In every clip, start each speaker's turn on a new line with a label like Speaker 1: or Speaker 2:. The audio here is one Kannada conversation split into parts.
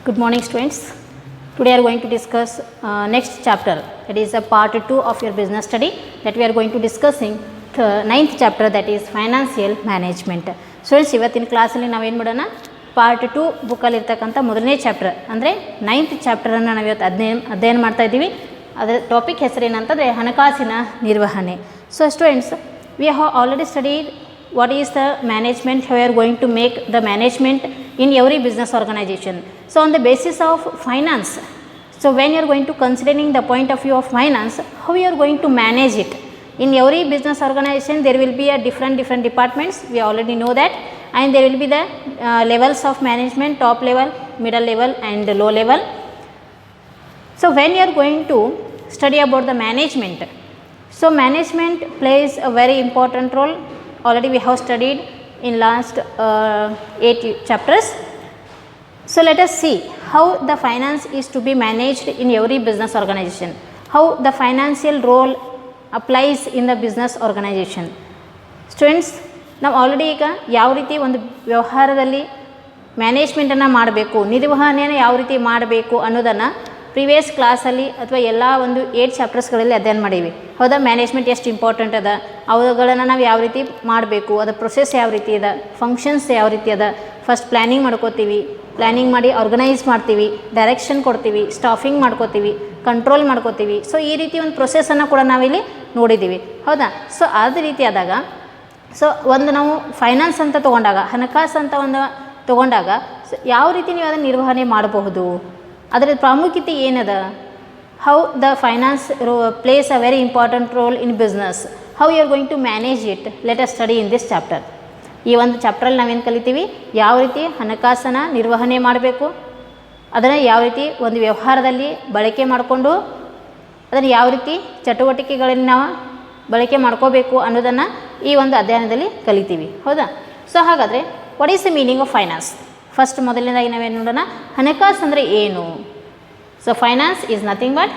Speaker 1: Good morning, students. Today we are going to discuss next chapter. It is a part 2 of your business study that we are going to discussing the 9th chapter, that is financial management. Students, ಇವತ್ತಿನ ಕ್ಲಾಸಲ್ಲಿ ನಾವೇನು ಮಾಡೋಣ, ಪಾರ್ಟ್ 2 ಬುಕ್ಕಲ್ಲಿ ಇರ್ತಕ್ಕಂಥ ಮೊದಲನೇ ಚಾಪ್ಟರ್ ಅಂದರೆ 9th ಚಾಪ್ಟರನ್ನು ನಾವು ಇವತ್ತು ಅಧ್ಯಯನ ಮಾಡ್ತಾ ಇದ್ದೀವಿ. ಅದರ ಟಾಪಿಕ್ ಹೆಸರೇನಂತಂದರೆ ಹಣಕಾಸಿನ ನಿರ್ವಹಣೆ. So students, we have already studied what is the management, how we are going to make the management in every business organization. So on the basis of finance, so when you are going to considering the point of view of finance, how you are going to manage it in every business organization, there will be a different departments, we already know that, and there will be the levels of management, top level, middle level and low level. So when you are going to study about the management, so management plays a very important role. Already we have studied in last 8 chapters. So let us see how the finance is to be managed in every business organization, how the financial role applies in the business organization. Students, ನಾವು ಆಲ್ರೆಡಿ ಈಗ ಯಾವ ರೀತಿ ಒಂದು ವ್ಯವಹಾರದಲ್ಲಿ ಮ್ಯಾನೇಜ್ಮೆಂಟನ್ನು ಮಾಡಬೇಕು, ನಿರ್ವಹಣೆಯನ್ನು ಯಾವ ರೀತಿ ಮಾಡಬೇಕು ಅನ್ನೋದನ್ನು ಪ್ರಿವಿಯಸ್ ಕ್ಲಾಸಲ್ಲಿ ಅಥವಾ ಎಲ್ಲ ಒಂದು 8 ಚಾಪ್ಟರ್ಸ್ಗಳಲ್ಲಿ ಅಧ್ಯಯನ ಮಾಡೀವಿ. ಹೌದಾ? ಮ್ಯಾನೇಜ್ಮೆಂಟ್ ಎಷ್ಟು ಇಂಪಾರ್ಟೆಂಟ್ ಅದ, ಅವುಗಳನ್ನು ನಾವು ಯಾವ ರೀತಿ ಮಾಡಬೇಕು, ಅದರ ಪ್ರೊಸೆಸ್ ಯಾವ ರೀತಿ ಅದ, ಫಂಕ್ಷನ್ಸ್ ಯಾವ ರೀತಿ ಅದ, ಫಸ್ಟ್ ಪ್ಲ್ಯಾನಿಂಗ್ ಮಾಡ್ಕೋತೀವಿ, ಪ್ಲ್ಯಾನಿಂಗ್ ಮಾಡಿ ಆರ್ಗನೈಸ್ ಮಾಡ್ತೀವಿ, ಡೈರೆಕ್ಷನ್ ಕೊಡ್ತೀವಿ, ಸ್ಟಾಫಿಂಗ್ ಮಾಡ್ಕೋತೀವಿ, ಕಂಟ್ರೋಲ್ ಮಾಡ್ಕೋತೀವಿ. ಸೊ ಈ ರೀತಿ ಒಂದು ಪ್ರೊಸೆಸನ್ನು ಕೂಡ ನಾವಿಲ್ಲಿ ನೋಡಿದ್ದೀವಿ. ಹೌದಾ? ಸೊ ಅದೇ ರೀತಿ ಆದಾಗ ಸೊ ಒಂದು ನಾವು ಫೈನಾನ್ಸ್ ಅಂತ ತೊಗೊಂಡಾಗ, ಹಣಕಾಸು ಅಂತ ಒಂದು ತೊಗೊಂಡಾಗ ಯಾವ ರೀತಿ ನೀವು ಅದನ್ನು ನಿರ್ವಹಣೆ ಮಾಡಬಹುದು, ಅದರ ಪ್ರಾಮುಖ್ಯತೆ ಏನದ, how the finance plays a very important role in business, how you are going to manage it, let us study in this chapter. ಈ ಒಂದು ಚಾಪ್ಟ್ರಲ್ಲಿ ನಾವೇನು ಕಲಿತೀವಿ, ಯಾವ ರೀತಿ ಹಣಕಾಸನ್ನು ನಿರ್ವಹಣೆ ಮಾಡಬೇಕು, ಅದನ್ನು ಯಾವ ರೀತಿ ಒಂದು ವ್ಯವಹಾರದಲ್ಲಿ ಬಳಕೆ ಮಾಡಿಕೊಂಡು ಅದನ್ನು ಯಾವ ರೀತಿ ಚಟುವಟಿಕೆಗಳಲ್ಲಿ ನಾವು ಬಳಕೆ ಮಾಡ್ಕೋಬೇಕು ಅನ್ನೋದನ್ನು ಈ ಒಂದು ಅಧ್ಯಯನದಲ್ಲಿ ಕಲಿತೀವಿ. ಹೌದಾ? ಸೊ ಹಾಗಾದರೆ what is the meaning of finance? First ಮೊದಲನೇದಾಗಿ ನಾವೇನು ನೋಡೋಣ, ಹಣಕಾಸು ಅಂದರೆ ಏನು? So finance is nothing but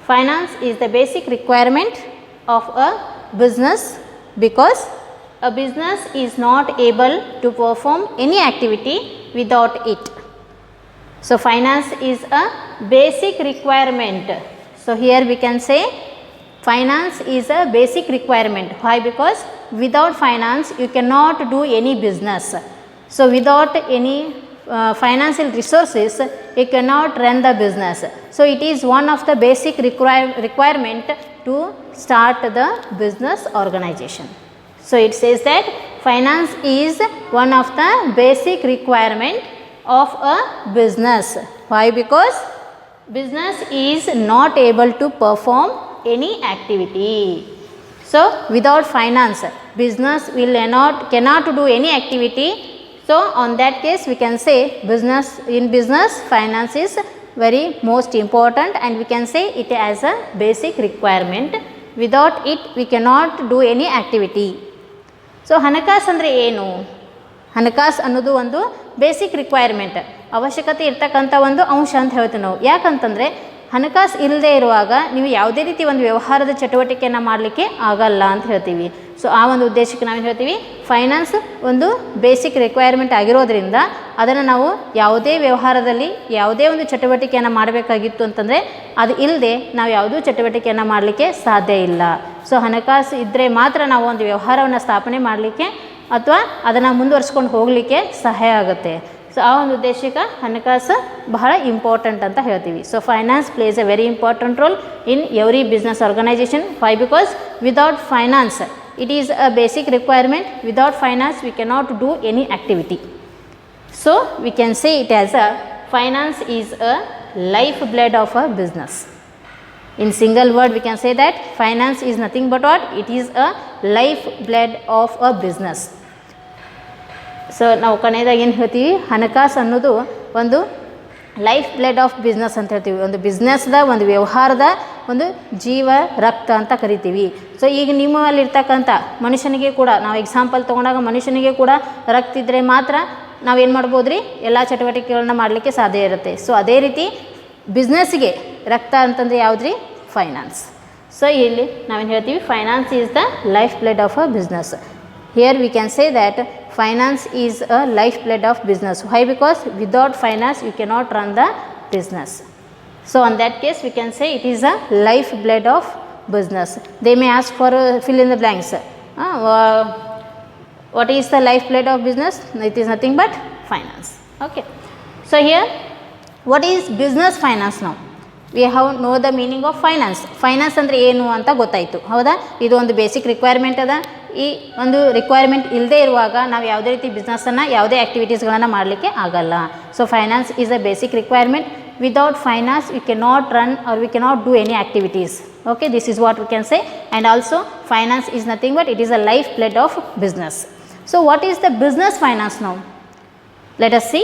Speaker 1: finance is the basic requirement of a business, because a business is not able to perform any activity without it. So finance is a basic requirement. So here we can say finance is a basic requirement. Why? Because without finance you cannot do any business. So without any financial resources you cannot run the business. So it is one of the basic requirement to start the business organization. So it says that finance is one of the basic requirement of a business. Why? Because business is not able to perform any activity. So without finance business cannot do any activity. So on that case we can say in business finance is very most important, and we can say it as a basic requirement. Without it we cannot do any activity. So ಹಣಕಾಸು ಅಂದರೆ ಏನು? ಹಣಕಾಸು ಅನ್ನೋದು ಒಂದು ಬೇಸಿಕ್ ರಿಕ್ವೈರ್ಮೆಂಟ್, ಅವಶ್ಯಕತೆ ಇರ್ತಕ್ಕಂಥ ಒಂದು ಅಂಶ ಅಂತ ಹೇಳ್ತೀವಿ ನಾವು. ಯಾಕಂತಂದರೆ ಹಣಕಾಸು ಇಲ್ಲದೆ ಇರುವಾಗ ನೀವು ಯಾವುದೇ ರೀತಿ ಒಂದು ವ್ಯವಹಾರದ ಚಟುವಟಿಕೆಯನ್ನು ಮಾಡಲಿಕ್ಕೆ ಆಗಲ್ಲ ಅಂತ ಹೇಳ್ತೀವಿ. ಸೊ ಆ ಒಂದು ಉದ್ದೇಶಕ್ಕೆ ನಾವೇನು ಹೇಳ್ತೀವಿ, ಫೈನಾನ್ಸ್ ಒಂದು ಬೇಸಿಕ್ ರಿಕ್ವೈರ್ಮೆಂಟ್ ಆಗಿರೋದ್ರಿಂದ ಅದನ್ನು ನಾವು ಯಾವುದೇ ವ್ಯವಹಾರದಲ್ಲಿ ಯಾವುದೇ ಒಂದು ಚಟುವಟಿಕೆಯನ್ನು ಮಾಡಬೇಕಾಗಿತ್ತು ಅಂತಂದರೆ ಅದು ಇಲ್ಲದೆ ನಾವು ಯಾವುದೂ ಚಟುವಟಿಕೆಯನ್ನು ಮಾಡಲಿಕ್ಕೆ ಸಾಧ್ಯ ಇಲ್ಲ. ಸೊ ಹಣಕಾಸು ಇದ್ದರೆ ಮಾತ್ರ ನಾವು ಒಂದು ವ್ಯವಹಾರವನ್ನು ಸ್ಥಾಪನೆ ಮಾಡಲಿಕ್ಕೆ ಅಥವಾ ಅದನ್ನು ಮುಂದುವರ್ಸ್ಕೊಂಡು ಹೋಗಲಿಕ್ಕೆ ಸಹಾಯ ಆಗುತ್ತೆ. ಸೊ ಆ ಒಂದು ಉದ್ದೇಶಕ್ಕೆ ಹಣಕಾಸು ಬಹಳ ಇಂಪಾರ್ಟೆಂಟ್ ಅಂತ ಹೇಳ್ತೀವಿ. So finance plays a very important role in every business organisation. Why? Because without finance it is a basic requirement. Without finance we cannot do any activity. So we can say it as a finance is a lifeblood of a business. In single word we can say that finance is nothing but what? It is a lifeblood of a business. So ನಾವು ಕೊನೆಯದಾಗಿ ಏನು ಹೇಳ್ತೀವಿ, ಹಣಕಾಸು ಅನ್ನೋದು ಒಂದು ಲೈಫ್ ಬ್ಲಡ್ ಆಫ್ ಬಿಸ್ನೆಸ್ ಅಂತ ಹೇಳ್ತೀವಿ. ಒಂದು ಬಿಸ್ನೆಸ್ದ ಒಂದು ವ್ಯವಹಾರದ ಒಂದು ಜೀವ ರಕ್ತ ಅಂತ ಕರಿತೀವಿ. ಸೊ ಈಗ ನಿಮ್ಮಲ್ಲಿರ್ತಕ್ಕಂಥ ಮನುಷ್ಯನಿಗೆ ಕೂಡ ನಾವು ಎಕ್ಸಾಂಪಲ್ ತೊಗೊಂಡಾಗ ಮನುಷ್ಯನಿಗೆ ಕೂಡ ರಕ್ತ ಇದ್ದರೆ ಮಾತ್ರ ನಾವೇನು ಮಾಡ್ಬೋದು ರೀ, ಎಲ್ಲ ಚಟುವಟಿಕೆಗಳನ್ನ ಮಾಡಲಿಕ್ಕೆ ಸಾಧ್ಯ ಇರುತ್ತೆ. ಸೊ ಅದೇ ರೀತಿ ಬಿಸ್ನೆಸ್ಸಿಗೆ ರಕ್ತ ಅಂತಂದರೆ ಯಾವ್ದು ರೀ? ಫೈನಾನ್ಸ್. ಸೊ ಇಲ್ಲಿ ನಾವೇನು ಹೇಳ್ತೀವಿ, finance is the life blood of a business. Here we can say that finance is a lifeblood of business. Why? Because without finance you cannot run the business. So on that case we can say it is a lifeblood of business. They may ask for fill in the blanks. What is the lifeblood of business? It is nothing but finance. Okay. So here what is business finance now? We have know the meaning of finance. Finance ಅಂದರೆ ಏನು ಅಂತ ಗೊತ್ತಾಯಿತು, ಹೌದಾ? ಇದು ಒಂದು ಬೇಸಿಕ್ ರಿಕ್ವೈರ್ಮೆಂಟ್ ಅದ. ಈ ಒಂದು ರಿಕ್ವೈರ್ಮೆಂಟ್ ಇಲ್ಲದೆ ಇರುವಾಗ ನಾವು ಯಾವುದೇ ರೀತಿ ಬಿಸ್ನೆಸ್ಸನ್ನು ಯಾವುದೇ ಆ್ಯಕ್ಟಿವಿಟೀಸ್ಗಳನ್ನು ಮಾಡಲಿಕ್ಕೆ ಆಗಲ್ಲ. So finance is a basic requirement. Without finance we cannot run or we cannot do any activities. Okay, this is what we can say. And also finance is nothing but it is a lifeblood of business. So what is the business finance now? Let us see.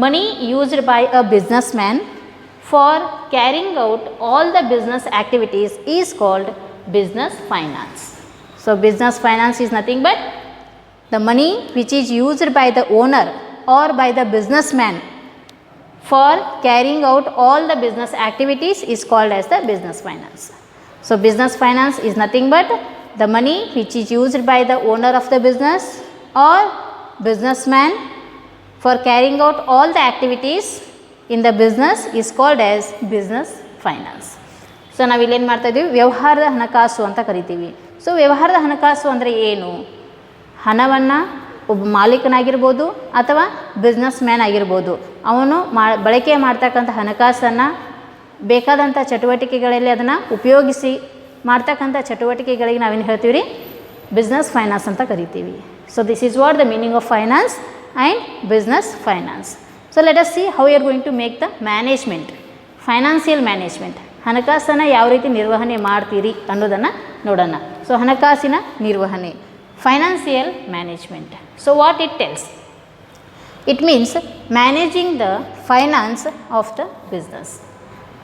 Speaker 1: Money used by a businessman for carrying out all the business activities is called business finance. So business finance is nothing but the money which is used by the owner or by the businessman for carrying out all the business activities is called as the business finance. So business finance is nothing but the money which is used by the owner of the business or businessman for carrying out all the activities in the business is called as business finance. So ನಾವು ಇಲ್ಲೇನು ಮಾಡ್ತಾಯಿದ್ದೀವಿ, ವ್ಯವಹಾರದ ಹಣಕಾಸು ಅಂತ ಕರಿತೀವಿ. ಸೊ ವ್ಯವಹಾರದ ಹಣಕಾಸು ಅಂದರೆ ಏನು? ಹಣವನ್ನು ಒಬ್ಬ ಮಾಲೀಕನಾಗಿರ್ಬೋದು ಅಥವಾ ಬಿಸ್ನೆಸ್ ಮ್ಯಾನ್ ಆಗಿರ್ಬೋದು, ಅವನು ಬಳಕೆ ಮಾಡ್ತಕ್ಕಂಥ ಹಣಕಾಸನ್ನು ಬೇಕಾದಂಥ ಚಟುವಟಿಕೆಗಳಲ್ಲಿ ಅದನ್ನು ಉಪಯೋಗಿಸಿ ಮಾಡ್ತಕ್ಕಂಥ ಚಟುವಟಿಕೆಗಳಿಗೆ ನಾವೇನು ಹೇಳ್ತೀವಿ ರೀ, ಬಿಸ್ನೆಸ್ ಫೈನಾನ್ಸ್ ಅಂತ ಕರಿತೀವಿ. So this is what the meaning of finance and business finance. So let us see how you are going to make the management, financial management. ಹಣಕಾಸನ್ನು ಯಾವ ರೀತಿ ನಿರ್ವಹಣೆ ಮಾಡ್ತೀರಿ ಅನ್ನೋದನ್ನು ನೋಡೋಣ. ಸೊ ಹಣಕಾಸಿನ ನಿರ್ವಹಣೆ, financial management. So what it tells? It means managing the finance of the business.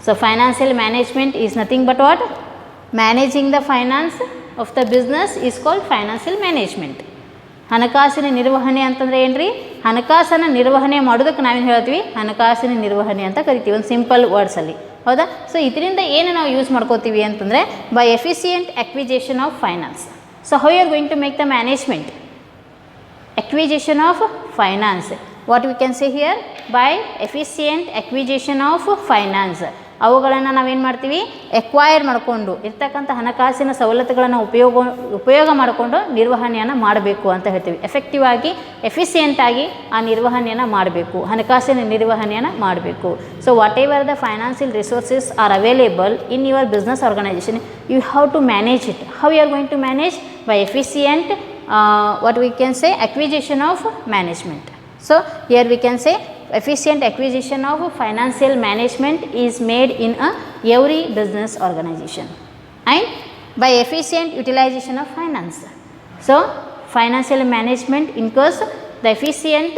Speaker 1: So financial management is nothing but what? Managing the finance of the business is called financial management. ಹಣಕಾಸಿನ ನಿರ್ವಹಣೆ ಅಂತಂದರೆ ಏನು ರೀ? ಹಣಕಾಸನ್ನು ನಿರ್ವಹಣೆ ಮಾಡೋದಕ್ಕೆ ನಾವೇನು ಹೇಳ್ತೀವಿ, ಹಣಕಾಸಿನ ನಿರ್ವಹಣೆ ಅಂತ ಕರಿತೀವಿ, ಒಂದು ಸಿಂಪಲ್ ವರ್ಡ್ಸಲ್ಲಿ, ಹೌದಾ? ಸೊ ಇದರಿಂದ ಏನು ನಾವು ಯೂಸ್ ಮಾಡ್ಕೋತೀವಿ ಅಂತಂದರೆ by efficient acquisition of finance. So how you are going to make the management? Acquisition of finance. What we can say here? By efficient acquisition of finance. ಅವುಗಳನ್ನು ನಾವೇನು ಮಾಡ್ತೀವಿ, ಎಕ್ವೈರ್ ಮಾಡಿಕೊಂಡು ಇರ್ತಕ್ಕಂಥ ಹಣಕಾಸಿನ ಸವಲತ್ತುಗಳನ್ನು ಉಪಯೋಗ ಮಾಡಿಕೊಂಡು ನಿರ್ವಹಣೆಯನ್ನು ಮಾಡಬೇಕು ಅಂತ ಹೇಳ್ತೀವಿ. ಎಫೆಕ್ಟಿವ್ ಆಗಿ, ಎಫಿಷಿಯೆಂಟಾಗಿ ಆ ನಿರ್ವಹಣೆಯನ್ನು ಮಾಡಬೇಕು, ಹಣಕಾಸಿನ ನಿರ್ವಹಣೆಯನ್ನು ಮಾಡಬೇಕು. So whatever the financial resources are available in your business organisation, you have to manage it. How you are going to manage? By efficient what we can say acquisition of management. So here we can say efficient acquisition of financial management is made in every business organization, and by efficient utilization of finance. So financial management includes the efficient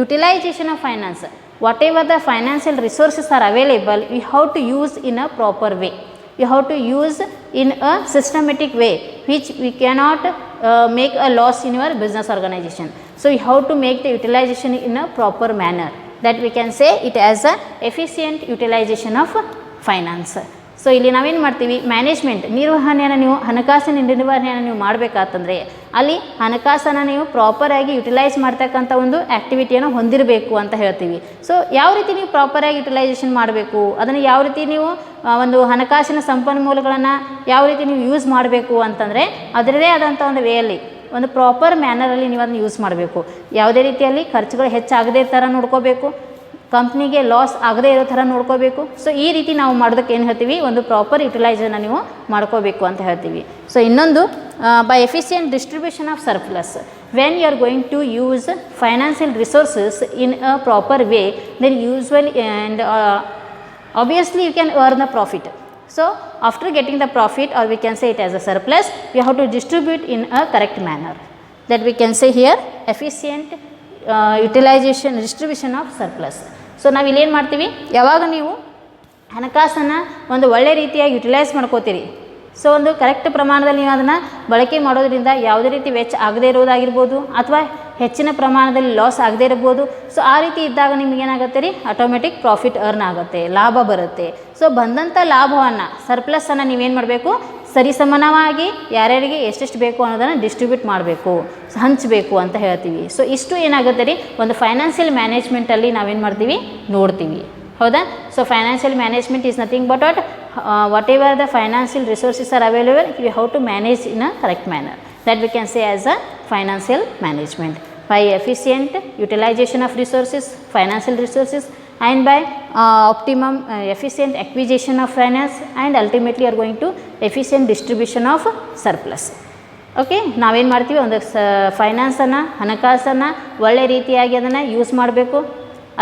Speaker 1: utilization of finance. Whatever the financial resources are available, we have to use in a proper way. You have to use in a systematic way, which we cannot make a loss in your business organization. So you have to make the utilization in a proper manner. That we can say it as a efficient utilization of finance. So ಇಲ್ಲಿ ನಾವೇನು ಮಾಡ್ತೀವಿ, ಮ್ಯಾನೇಜ್ಮೆಂಟ್ ನಿರ್ವಹಣೆಯನ್ನು ನೀವು, ಹಣಕಾಸಿನ ನಿರ್ವಹಣೆಯನ್ನು ನೀವು ಮಾಡಬೇಕಾತಂದರೆ ಅಲ್ಲಿ ಹಣಕಾಸನ್ನು ನೀವು ಪ್ರಾಪರಾಗಿ ಯುಟಿಲೈಸ್ ಮಾಡ್ತಕ್ಕಂಥ ಒಂದು ಆ್ಯಕ್ಟಿವಿಟಿಯನ್ನು ಹೊಂದಿರಬೇಕು ಅಂತ ಹೇಳ್ತೀವಿ. ಸೊ ಯಾವ ರೀತಿ ನೀವು ಪ್ರಾಪರಾಗಿ ಯುಟಿಲೈಸೇಷನ್ ಮಾಡಬೇಕು, ಅದನ್ನು ಯಾವ ರೀತಿ ನೀವು ಒಂದು ಹಣಕಾಸಿನ ಸಂಪನ್ಮೂಲಗಳನ್ನು ಯಾವ ರೀತಿ ನೀವು ಯೂಸ್ ಮಾಡಬೇಕು ಅಂತಂದರೆ ಅದರದೇ ಆದಂಥ ಒಂದು ವೇಯಲ್ಲಿ, ಒಂದು ಪ್ರಾಪರ್ ಮ್ಯಾನರಲ್ಲಿ ನೀವು ಅದನ್ನು ಯೂಸ್ ಮಾಡಬೇಕು. ಯಾವುದೇ ರೀತಿಯಲ್ಲಿ ಖರ್ಚುಗಳು ಹೆಚ್ಚಾಗದೇ ಥರ ನೋಡ್ಕೋಬೇಕು, ಕಂಪ್ನಿಗೆ ಲಾಸ್ ಆಗದೇ ಇರೋ ಥರ ನೋಡ್ಕೋಬೇಕು. ಸೊ ಈ ರೀತಿ ನಾವು ಮಾಡೋದಕ್ಕೆ ಏನು ಹೇಳ್ತೀವಿ, ಒಂದು ಪ್ರಾಪರ್ ಯುಟಿಲೈಸನ್ನು ನೀವು ಮಾಡ್ಕೋಬೇಕು ಅಂತ ಹೇಳ್ತೀವಿ. ಸೊ ಇನ್ನೊಂದು by efficient distribution of surplus. When you are going to use financial resources in a proper way, then usually and obviously you can earn the profit. So after getting the profit, or we can say it as a surplus, you have to distribute in a correct manner. That we can say here efficient utilization, distribution of surplus. So ನಾವು ಇಲ್ಲೇನು ಮಾಡ್ತೀವಿ, ಯಾವಾಗ ನೀವು ಹಣಕಾಸನ್ನು ಒಂದು ಒಳ್ಳೆ ರೀತಿಯಾಗಿ ಯುಟಿಲೈಸ್ ಮಾಡ್ಕೋತೀರಿ, ಸೊ ಒಂದು ಕರೆಕ್ಟ್ ಪ್ರಮಾಣದಲ್ಲಿ ನೀವು ಅದನ್ನು ಬಳಕೆ ಮಾಡೋದ್ರಿಂದ ಯಾವುದೇ ರೀತಿ ವೆಚ್ಚ ಆಗದೇ ಇರೋದಾಗಿರ್ಬೋದು ಅಥವಾ ಹೆಚ್ಚಿನ ಪ್ರಮಾಣದಲ್ಲಿ ಲಾಸ್ ಆಗದೇ ಇರ್ಬೋದು. ಸೊ ಆ ರೀತಿ ಇದ್ದಾಗ ನಿಮಗೇನಾಗುತ್ತೆ ರೀ, ಆಟೋಮೆಟಿಕ್ ಪ್ರಾಫಿಟ್ ಅರ್ನ್ ಆಗುತ್ತೆ, ಲಾಭ ಬರುತ್ತೆ. ಸೊ ಬಂದಂಥ ಲಾಭವನ್ನು, ಸರ್ಪ್ಲಸ್ಸನ್ನು ನೀವೇನು ಮಾಡಬೇಕು, ಸರಿಸಮಾನವಾಗಿ ಯಾರ್ಯಾರಿಗೆ ಎಷ್ಟೆಷ್ಟು ಬೇಕು ಅನ್ನೋದನ್ನು ಡಿಸ್ಟ್ರಿಬ್ಯೂಟ್ ಮಾಡಬೇಕು, ಹಂಚಬೇಕು ಅಂತ ಹೇಳ್ತೀವಿ. ಸೊ ಇಷ್ಟು ಏನಾಗುತ್ತೆ ರೀ ಒಂದು ಫೈನಾನ್ಷಿಯಲ್ ಮ್ಯಾನೇಜ್ಮೆಂಟಲ್ಲಿ ನಾವೇನು ಮಾಡ್ತೀವಿ ನೋಡ್ತೀವಿ. ಹೌದಾ? So financial management is nothing but whatever the financial resources are available, you how to manage in a correct manner. That we can say as a financial management by efficient utilization of resources, financial resources, and by optimum efficient acquisition of finance, and ultimately are going to efficient distribution of surplus. Okay, ನಾವೇನು ಮಾಡ್ತೀವಿ ಒಂದು ಫೈನಾನ್ಸನ್ನು, ಹಣಕಾಸನ್ನು ಒಳ್ಳೆ ರೀತಿಯಾಗಿ ಅದನ್ನು ಯೂಸ್ ಮಾಡಬೇಕು.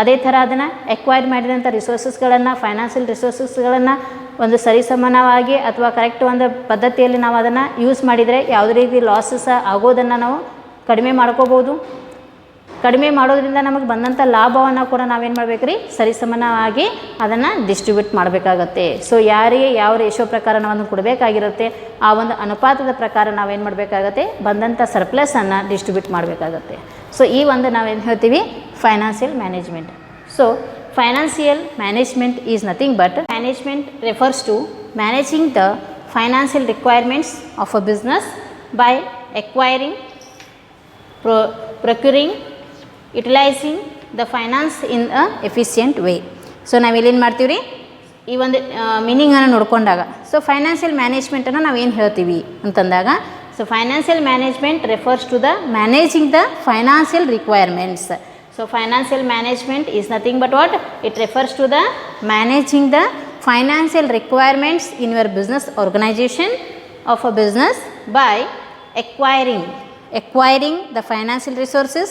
Speaker 1: ಅದೇ ಥರ ಅದನ್ನು ಎಕ್ವೈರ್ ಮಾಡಿದಂಥ ರಿಸೋರ್ಸಸ್ಗಳನ್ನು, ಫೈನಾನ್ಷಿಯಲ್ ರಿಸೋರ್ಸಸ್ಗಳನ್ನು ಒಂದು ಸರಿಸಮಾನವಾಗಿ ಅಥವಾ ಕರೆಕ್ಟ್ ಒಂದು ಪದ್ಧತಿಯಲ್ಲಿ ನಾವು ಅದನ್ನು ಯೂಸ್ ಮಾಡಿದರೆ ಯಾವುದೇ ರೀತಿ ಲಾಸಸ್ ಆಗೋದನ್ನು ನಾವು ಕಡಿಮೆ ಮಾಡ್ಕೋಬೋದು. ಕಡಿಮೆ ಮಾಡೋದ್ರಿಂದ ನಮಗೆ ಬಂದಂಥ ಲಾಭವನ್ನು ಕೂಡ ನಾವೇನು ಮಾಡಬೇಕು ರೀ ಸರಿಸಮಾನವಾಗಿ ಅದನ್ನು ಡಿಸ್ಟ್ರಿಬ್ಯೂಟ್ ಮಾಡಬೇಕಾಗತ್ತೆ. ಸೊ ಯಾರಿಗೆ ಯಾವ ರೇಷೋ ಪ್ರಕಾರ ನಾವು ಕೊಡಬೇಕಾಗಿರುತ್ತೆ ಆ ಒಂದು ಅನುಪಾತದ ಪ್ರಕಾರ ನಾವೇನು ಮಾಡಬೇಕಾಗತ್ತೆ ಬಂದಂಥ ಸರ್ಪ್ಲಸನ್ನು ಡಿಸ್ಟ್ರಿಬ್ಯೂಟ್ ಮಾಡಬೇಕಾಗತ್ತೆ. ಸೊ ಈ ಒಂದು ನಾವೇನು ಹೇಳ್ತೀವಿ financial management. So financial management is nothing but management refers to managing the financial requirements of a business by acquiring, procuring, utilizing the finance in a efficient way. So ನಾವಿಲ್ಲಿ ಏನು ಮಾಡ್ತೀವಿ ರೀ ಈ ಒಂದು ಮೀನಿಂಗನ್ನು ನೋಡ್ಕೊಂಡಾಗ ಸೊ ಫೈನಾನ್ಷಿಯಲ್ ಮ್ಯಾನೇಜ್ಮೆಂಟನ್ನು ನಾವೇನು ಹೇಳ್ತೀವಿ ಅಂತಂದಾಗ so financial management refers to the managing the financial requirements. So financial management is nothing but what? It refers to the managing the financial requirements in your business organization of a business by acquiring the financial resources,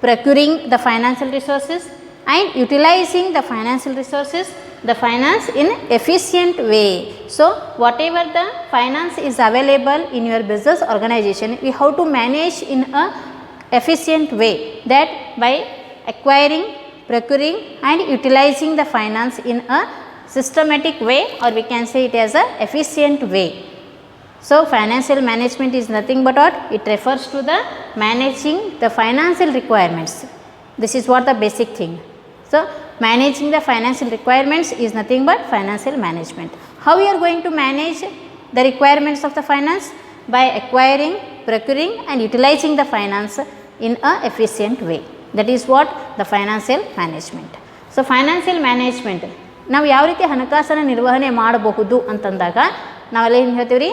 Speaker 1: procuring the financial resources, and utilizing the financial resources, the finance in efficient way. So whatever the finance is available in your business organization, we have to manage in a efficient way, that by acquiring, procuring, and utilizing the finance in a systematic way, or we can say it as a efficient way. So financial management is nothing but what? It refers to the managing the financial requirements. This is what the basic thing. So managing the financial requirements is nothing but financial management. How we are going to manage the requirements of the finance? By acquiring, procuring, and utilizing the finance in a efficient way. That is what the financial management. So financial management ನಾವು ಯಾವ ರೀತಿ ಹಣಕಾಸನ್ನು ನಿರ್ವಹಣೆ ಮಾಡಬಹುದು ಅಂತಂದಾಗ ನಾವೆಲ್ಲ ಏನು ಹೇಳ್ತೀವಿ ರೀ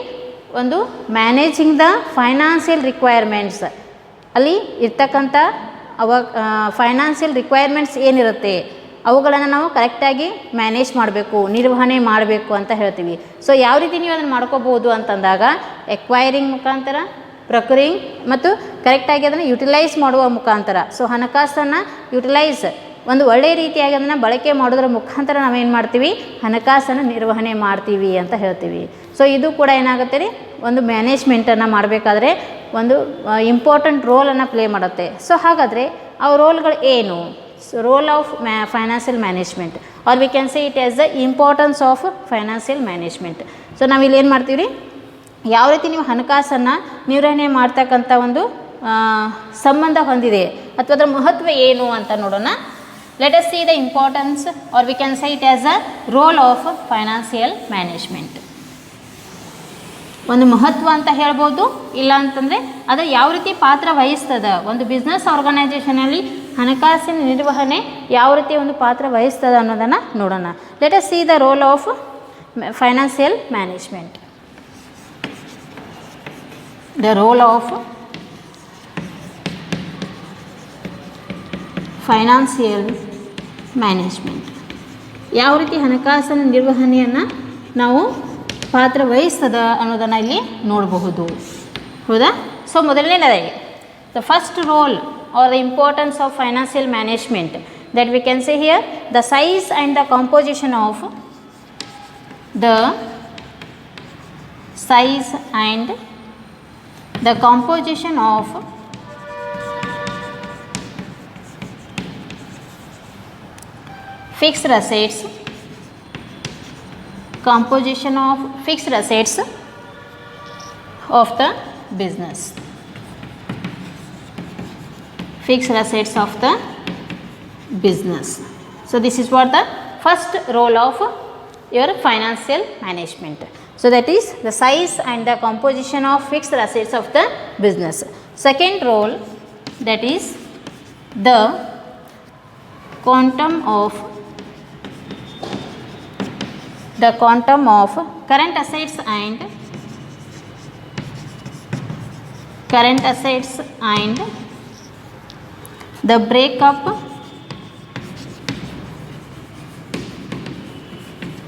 Speaker 1: ಒಂದು ಮ್ಯಾನೇಜಿಂಗ್ ದ ಫೈನಾನ್ಷಿಯಲ್ ರಿಕ್ವೈರ್ಮೆಂಟ್ಸ್. ಅಲ್ಲಿ ಇರ್ತಕ್ಕಂಥ ಫೈನಾನ್ಷಿಯಲ್ ರಿಕ್ವೈರ್ಮೆಂಟ್ಸ್ ಏನಿರುತ್ತೆ ಅವುಗಳನ್ನು ನಾವು ಕರೆಕ್ಟಾಗಿ ಮ್ಯಾನೇಜ್ ಮಾಡಬೇಕು, ನಿರ್ವಹಣೆ ಮಾಡಬೇಕು ಅಂತ ಹೇಳ್ತೀವಿ. ಸೊ ಯಾವ ರೀತಿ ನೀವು ಅದನ್ನು ಮಾಡ್ಕೋಬೋದು ಅಂತಂದಾಗ ಎಕ್ವೈರಿಂಗ್ ಮುಖಾಂತರ, ಪ್ರೊಕ್ಯೂರಿಂಗ್ ಮತ್ತು ಕರೆಕ್ಟಾಗಿ ಅದನ್ನು ಯುಟಿಲೈಸ್ ಮಾಡುವ ಮುಖಾಂತರ. ಸೊ ಹಣಕಾಸನ್ನು ಯುಟಿಲೈಸ್ ಒಂದು ಒಳ್ಳೆಯ ರೀತಿಯಾಗಿ ಅದನ್ನು ಬಳಕೆ ಮಾಡೋದ್ರ ಮುಖಾಂತರ ನಾವೇನು ಮಾಡ್ತೀವಿ ಹಣಕಾಸನ್ನು ನಿರ್ವಹಣೆ ಮಾಡ್ತೀವಿ ಅಂತ ಹೇಳ್ತೀವಿ. ಸೊ ಇದು ಕೂಡ ಏನಾಗುತ್ತೆ ರೀ ಒಂದು ಮ್ಯಾನೇಜ್ಮೆಂಟನ್ನು ಮಾಡಬೇಕಾದ್ರೆ ಒಂದು ಇಂಪಾರ್ಟೆಂಟ್ ರೋಲನ್ನು ಪ್ಲೇ ಮಾಡುತ್ತೆ. ಸೊ ಹಾಗಾದರೆ ಆ ರೋಲ್ಗಳು ಏನು? So role of financial management, are we can say it as the importance of financial management. So ನಾವಿಲ್ಲಿ ಏನು ಮಾಡ್ತೀವಿ ರೀ ಯಾವ ರೀತಿ ನೀವು ಹಣಕಾಸನ್ನು ನಿರ್ವಹಣೆ ಮಾಡ್ತಕ್ಕಂಥ ಒಂದು ಸಂಬಂಧ ಹೊಂದಿದೆ ಅಥವಾ ಅದರ ಮಹತ್ವ ಏನು ಅಂತ ನೋಡೋಣ. Let us see the importance, are we can say it as a role of financial management. ಒಂದು ಮಹತ್ವ ಅಂತ ಹೇಳ್ಬೋದು, ಇಲ್ಲ ಅಂತಂದರೆ ಅದು ಯಾವ ರೀತಿ ಪಾತ್ರ ವಹಿಸ್ತದೆ ಒಂದು ಬಿಸ್ನೆಸ್ ಆರ್ಗನೈಜೇಷನಲ್ಲಿ ಹಣಕಾಸಿನ ನಿರ್ವಹಣೆ ಯಾವ ರೀತಿ ಒಂದು ಪಾತ್ರ ವಹಿಸ್ತದೆ ಅನ್ನೋದನ್ನು ನೋಡೋಣ. Let us see the role of financial management. The role of financial management, ಯಾವ ರೀತಿ ಹಣಕಾಸಿನ ನಿರ್ವಹಣೆಯನ್ನು ನಾವು ಪಾತ್ರ ವಹಿಸ್ತದ ಅನ್ನೋದನ್ನು ಇಲ್ಲಿ ನೋಡಬಹುದು. ಹೌದಾ? ಸೊ ಮೊದಲನೇದಾಗಿ the first role are the importance of financial management that we can say here the size and the composition of the size and the composition of fixed assets, composition of fixed assets of the business, fixed assets of the business. So this is what the first role of your financial management. So that is the size and the composition of fixed assets of the business. Second role, that is the quantum of current assets and the breakup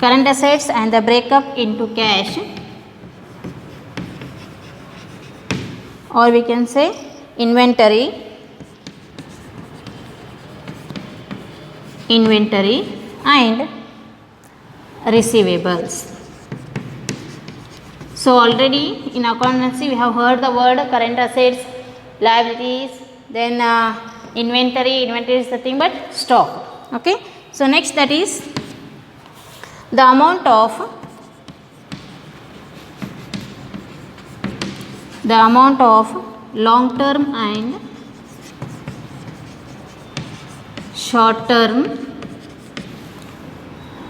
Speaker 1: current assets and the breakup into cash, or we can say inventory and receivables. So already in accountancy we have heard the word current assets, liabilities, then inventory is the thing but stock. Okay. So next, that is the amount of long term and short term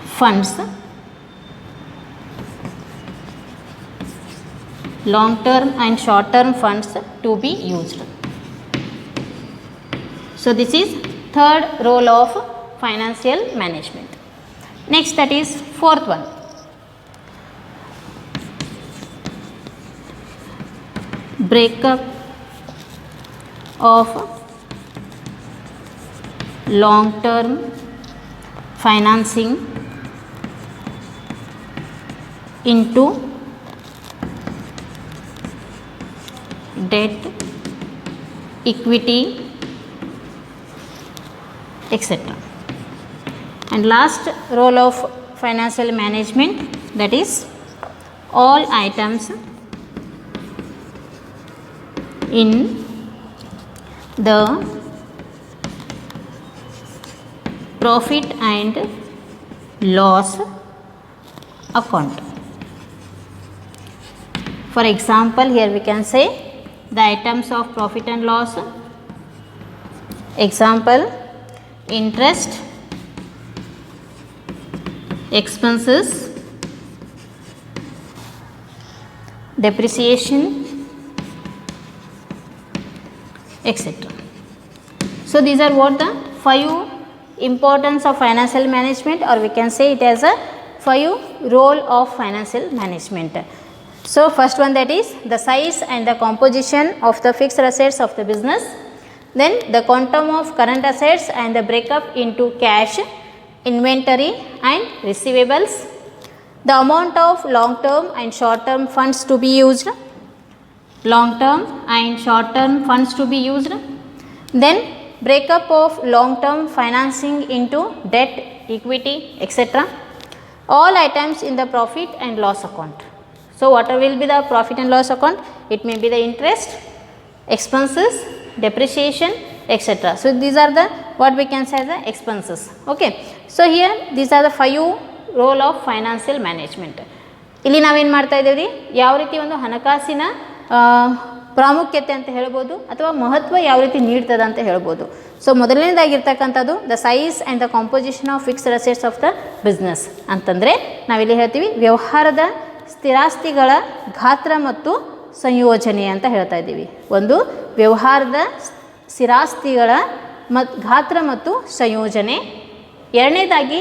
Speaker 1: funds, to be used. So this is third role of financial management. Next, that is fourth one, breakup of long term financing into debt, equity, etc. And last role of financial management, that is all items in the profit and loss account. For example, here we can say the items of profit and loss. Example, interest, expenses, depreciation, etc. So these are what the 5 importance of financial management, or we can say it as a 5 role of financial management. So first one, that is the size and the composition of the fixed assets of the business, then the quantum of current assets and the breakup into cash, inventory and receivables, the amount of long term and short term funds to be used, then breakup of long term financing into debt, equity, etc. all items in the profit and loss account. So what will be the profit and loss account? It may be the interest, expenses, depreciation, etc. So these are the what we can say the expenses. Okay. So here these are the 5 role of financial management. ಇಲ್ಲಿ ನಾವೇನು ಮಾಡ್ತಾ ಇದ್ದೇವೆ ರೀ, ಯಾವ ರೀತಿ ಒಂದು ಹಣಕಾಸಿನ ಪ್ರಾಮುಖ್ಯತೆ ಅಂತ ಹೇಳ್ಬೋದು ಅಥವಾ ಮಹತ್ವ ಯಾವ ರೀತಿ ನೀಡ್ತದೆ ಅಂತ ಹೇಳ್ಬೋದು. ಸೊ ಮೊದಲನೇದಾಗಿರ್ತಕ್ಕಂಥದ್ದು the size and the composition of fixed assets of the business ಅಂತಂದರೆ ನಾವಿಲ್ಲಿ ಹೇಳ್ತೀವಿ ವ್ಯವಹಾರದ ಸ್ಥಿರಾಸ್ತಿಗಳ ಗಾತ್ರ ಮತ್ತು ಸಂಯೋಜನೆ ಅಂತ ಹೇಳ್ತಾ ಇದ್ದೀವಿ. ಒಂದು ವ್ಯವಹಾರದ ಸ್ಥಿರಾಸ್ತಿಗಳ ಗಾತ್ರ ಮತ್ತು ಸಂಯೋಜನೆ. ಎರಡನೇದಾಗಿ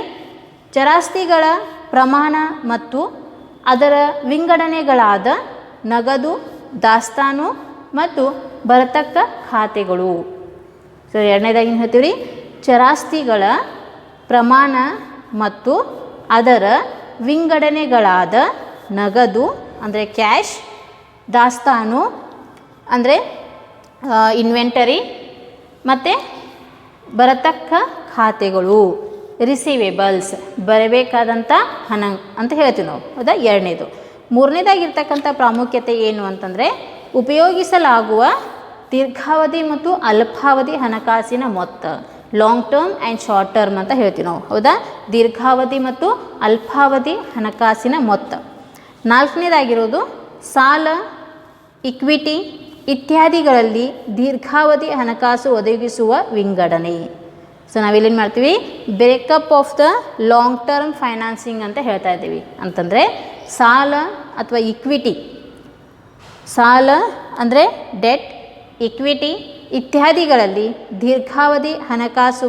Speaker 1: ಚರಾಸ್ತಿಗಳ ಪ್ರಮಾಣ ಮತ್ತು ಅದರ ವಿಂಗಡಣೆಗಳಾದ ನಗದು, ದಾಸ್ತಾನು ಮತ್ತು ಬರತಕ್ಕ ಖಾತೆಗಳು. ಸೊ ಎರಡನೇದಾಗಿ ಏನು ಹೇಳ್ತೀವಿ ರೀ, ಚರಾಸ್ತಿಗಳ ಪ್ರಮಾಣ ಮತ್ತು ಅದರ ವಿಂಗಡಣೆಗಳಾದ ನಗದು ಅಂದರೆ ಕ್ಯಾಶ್, ದಾಸ್ತಾನು ಅಂದರೆ ಇನ್ವೆಂಟರಿ ಮತ್ತು ಬರತಕ್ಕ ಖಾತೆಗಳು ರಿಸೀವೇಬಲ್ಸ್ ಬರಬೇಕಾದಂಥ ಹಣ ಅಂತ ಹೇಳ್ತೀವಿ ನಾವು. ಹೌದಾ? ಎರಡನೇದು. ಮೂರನೇದಾಗಿರ್ತಕ್ಕಂಥ ಪ್ರಾಮುಖ್ಯತೆ ಏನು ಅಂತಂದರೆ ಉಪಯೋಗಿಸಲಾಗುವ ದೀರ್ಘಾವಧಿ ಮತ್ತು ಅಲ್ಪಾವಧಿ ಹಣಕಾಸಿನ ಮೊತ್ತ, long term and short term ಅಂತ ಹೇಳ್ತೀವಿ ನಾವು. ಹೌದಾ? ದೀರ್ಘಾವಧಿ ಮತ್ತು ಅಲ್ಪಾವಧಿ ಹಣಕಾಸಿನ ಮೊತ್ತ. ನಾಲ್ಕನೇದಾಗಿರೋದು ಸಾಲ, ಇಕ್ವಿಟಿ ಇತ್ಯಾದಿಗಳಲ್ಲಿ ದೀರ್ಘಾವಧಿ ಹಣಕಾಸು ಒದಗಿಸುವ ವಿಂಗಡಣೆ. ಸೊ ನಾವಿಲ್ಲೇನು ಮಾಡ್ತೀವಿ, breakup of the long term financing ಅಂತ ಹೇಳ್ತಾ ಇದ್ದೀವಿ. ಅಂತಂದರೆ ಸಾಲ ಅಥವಾ ಇಕ್ವಿಟಿ, ಸಾಲ ಅಂದರೆ ಡೆಟ್, ಇಕ್ವಿಟಿ ಇತ್ಯಾದಿಗಳಲ್ಲಿ ದೀರ್ಘಾವಧಿ ಹಣಕಾಸು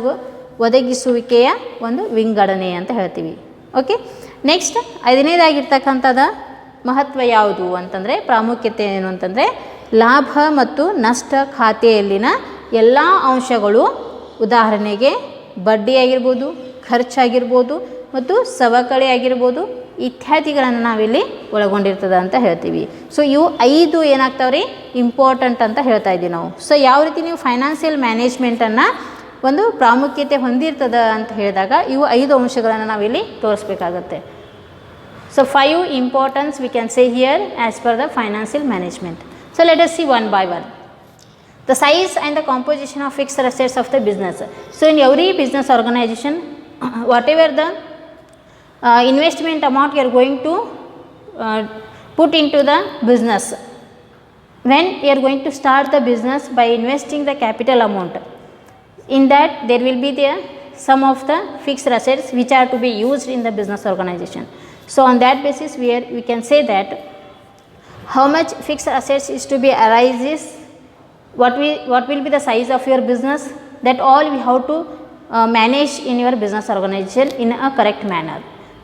Speaker 1: ಒದಗಿಸುವಿಕೆಯ ಒಂದು ವಿಂಗಡಣೆ ಅಂತ ಹೇಳ್ತೀವಿ. ಓಕೆ, ನೆಕ್ಸ್ಟ್ 5ನೇದಾಗಿರ್ತಕ್ಕಂಥದ್ದು ಮಹತ್ವ ಯಾವುದು ಅಂತಂದರೆ, ಪ್ರಾಮುಖ್ಯತೆ ಏನು ಅಂತಂದರೆ, ಲಾಭ ಮತ್ತು ನಷ್ಟ ಖಾತೆಯಲ್ಲಿನ ಎಲ್ಲ ಅಂಶಗಳು, ಉದಾಹರಣೆಗೆ ಬಡ್ಡಿ ಆಗಿರ್ಬೋದು, ಖರ್ಚಾಗಿರ್ಬೋದು ಮತ್ತು ಸವಕಳಿ ಆಗಿರ್ಬೋದು ಇತ್ಯಾದಿಗಳನ್ನು ನಾವಿಲ್ಲಿ ಒಳಗೊಂಡಿರ್ತದೆ ಅಂತ ಹೇಳ್ತೀವಿ. ಸೊ ಇವು 5 ಏನಾಗ್ತಾವೆ ರೀ, ಇಂಪಾರ್ಟೆಂಟ್ ಅಂತ ಹೇಳ್ತಾ ಇದ್ದೀವಿ ನಾವು. ಸೊ ಯಾವ ರೀತಿ ನೀವು ಫೈನಾನ್ಷಿಯಲ್ ಮ್ಯಾನೇಜ್ಮೆಂಟನ್ನು ಒಂದು ಪ್ರಾಮುಖ್ಯತೆ ಹೊಂದಿರ್ತದೆ ಅಂತ ಹೇಳಿದಾಗ ಇವು 5 ಅಂಶಗಳನ್ನು ನಾವಿಲ್ಲಿ ತೋರಿಸ್ಬೇಕಾಗತ್ತೆ. So 5 importance we can say here as per the financial management. So let us see one by one. The size and the composition of fixed assets of the business. So in every business organization, whatever the investment amount you are going to put into the business, when you are going to start the business by investing the capital amount, in that there will be the some of the fixed assets which are to be used in the business organization. So on that basis we can say that how much fixed assets is to be arises, what will be the size of your business, that all we have to manage in your business organization in a correct manner.